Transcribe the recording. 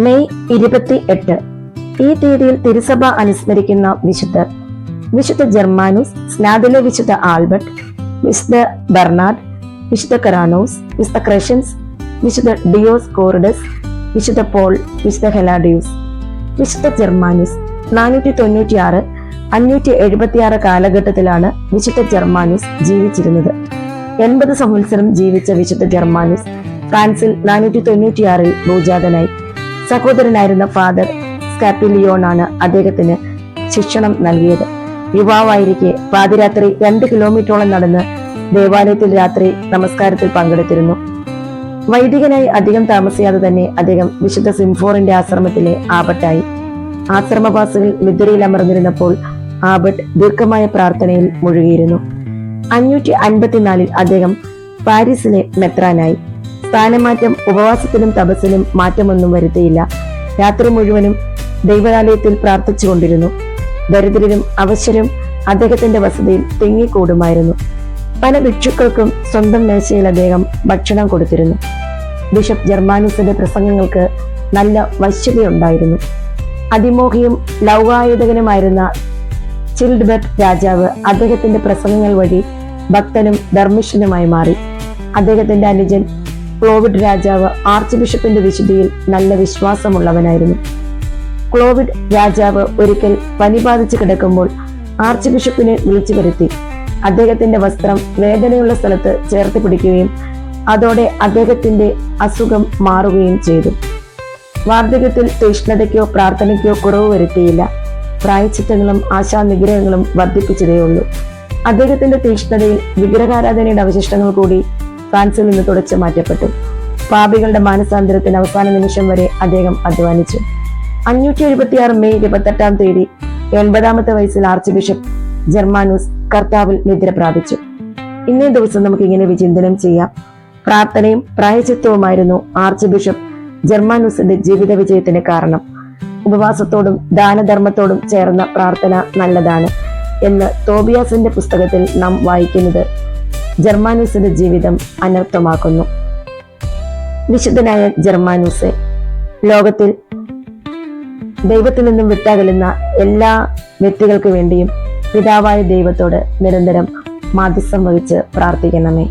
May 28 ഈ തീയതിയിൽ തിരുസഭ അനുസ്മരിക്കുന്ന വിശുദ്ധർ: വിശുദ്ധ ജർമാനുസ്, സ്നാതിലെ വിശുദ്ധ ആൽബർട്ട്, വിശുദ്ധ ബെർണാഡ്, വിശുദ്ധ കറാനോസ്, വിശുദ്ധ ക്രഷൻസ്, വിശുദ്ധ ഡിയോസ് കോറിഡസ്, വിശുദ്ധ പോൾ, വിശുദ്ധ ഹെലാഡിയൂസ്. വിശുദ്ധ ജർമാനുസ് 496-576 കാലഘട്ടത്തിലാണ് വിശുദ്ധ ജർമാനുസ് ജീവിച്ചിരുന്നത്. 80 സംവത്സരം ജീവിച്ച വിശുദ്ധ ജർമാനുസ് ഫ്രാൻസിൽ 496 ഭൂജാതനായി. സഹോദരനായിരുന്ന ഫാദർ സ്കാപ്പിലിയോണാണ് അദ്ദേഹത്തിന് ശിക്ഷണം നൽകിയത്. യുവാവായിരിക്കെ പാതിരാത്രി 2 കിലോമീറ്ററോളം നടന്ന് ദേവാലയത്തിൽ രാത്രി നമസ്കാരത്തിൽ പങ്കെടുത്തിരുന്നു. വൈദികനായി അധികം താമസിയാതെ തന്നെ അദ്ദേഹം വിശുദ്ധ സിംഫോറിന്റെ ആശ്രമത്തിലെ ആബട്ടായി. ആശ്രമവാസികൾ നിദ്രയിൽ അമർന്നിരുന്നപ്പോൾ ആബട്ട് ദീർഘമായ പ്രാർത്ഥനയിൽ മുഴുകിയിരുന്നു. 554 അദ്ദേഹം പാരീസിലെ മെത്രാനായി. സ്ഥാനമാറ്റം ഉപവാസത്തിനും തപസ്സിനും മാറ്റമൊന്നും വരുത്തിയില്ല. രാത്രി മുഴുവനും ദൈവാലയത്തിൽ പ്രാർത്ഥിച്ചുകൊണ്ടിരുന്നു. ദരിദ്രരും അവശരും അദ്ദേഹത്തിന്റെ വസതിയിൽ തിങ്ങിക്കൂടുമായിരുന്നു. പല ഭിക്ഷുക്കൾക്കും സ്വന്തം മേശയിൽ അദ്ദേഹം ഭക്ഷണം കൊടുത്തിരുന്നു. ബിഷപ്പ് ജർമാനുസിന്റെ പ്രസംഗങ്ങൾക്ക് നല്ല വശ്യതയുണ്ടായിരുന്നു. അതിമോഹിയും ലൗകായുധകനുമായിരുന്ന ചിൽഡ്ബർട്ട് രാജാവ് അദ്ദേഹത്തിന്റെ പ്രസംഗങ്ങൾ വഴി ഭക്തനും ധർമ്മിഷ്ഠനുമായി മാറി. അദ്ദേഹത്തിന്റെ അനുജൻ ക്ലോവിഡ് രാജാവ് ആർച്ച് ബിഷപ്പിന്റെ വിശുദ്ധിയിൽ നല്ല വിശ്വാസമുള്ളവനായിരുന്നു. ക്ലോവിഡ് രാജാവ് ഒരിക്കൽ പനി ബാധിച്ച് കിടക്കുമ്പോൾ ആർച്ച് ബിഷപ്പിനെ വിളിച്ചു വരുത്തി. അദ്ദേഹത്തിന്റെ വസ്ത്രം വേദനയുള്ള സ്ഥലത്ത് ചേർത്ത് പിടിക്കുകയും അതോടെ അദ്ദേഹത്തിന്റെ അസുഖം മാറുകയും ചെയ്തു. വാർദ്ധക്യത്തിൽ തീഷ്ണതയ്ക്കോ പ്രാർത്ഥനയ്ക്കോ കുറവ് വരുത്തിയില്ല. പ്രായച്ചിത്തങ്ങളും ആശാനിഗ്രഹങ്ങളും വർദ്ധിപ്പിച്ചതേയുള്ളൂ. അദ്ദേഹത്തിന്റെ തീഷ്ണതയിൽ വിഗ്രഹാരാധനയുടെ അവശിഷ്ടങ്ങൾ കൂടി ഫ്രാൻസിൽ നിന്ന് തുടച്ചു മാറ്റപ്പെട്ടു. പാപികളുടെ മാനസാന്തരത്തിന് അവസാന നിമിഷം വരെ അദ്ദേഹം അധ്വാനിച്ചു. 576 മെയ് 28 80-ാമത്തെ വയസ്സിൽ ആർച്ച് ബിഷപ്പ് ജർമാനുസ് കർത്താവിൽ നിദ്ര പ്രാപിച്ചു. ഇന്നേ ദിവസം നമുക്ക് ഇങ്ങനെ വിചിന്തനം ചെയ്യാം: പ്രാർത്ഥനയും പ്രായച്ചിത്തവുമായിരുന്നു ആർച്ച് ബിഷപ്പ് ജർമാനുസിന്റെ ജീവിത വിജയത്തിന് കാരണം. ഉപവാസത്തോടും ദാനധർമ്മത്തോടും ചേർന്ന പ്രാർത്ഥന നല്ലതാണ് എന്ന് തോബിയാസിന്റെ പുസ്തകത്തിൽ നാം വായിക്കുന്നത് ജർമാനുസിന്റെ ജീവിതം അനർത്ഥമാക്കുന്നു. വിശുദ്ധനായ ജർമാനുസെ, ലോകത്തിൽ ദൈവത്തിൽ നിന്നും വിട്ടകലുന്ന എല്ലാ വ്യക്തികൾക്ക് വേണ്ടിയും പിതാവായ ദൈവത്തോട് നിരന്തരം മാധ്യസ്ഥം വഹിച്ച് പ്രാർത്ഥിക്കണമേ.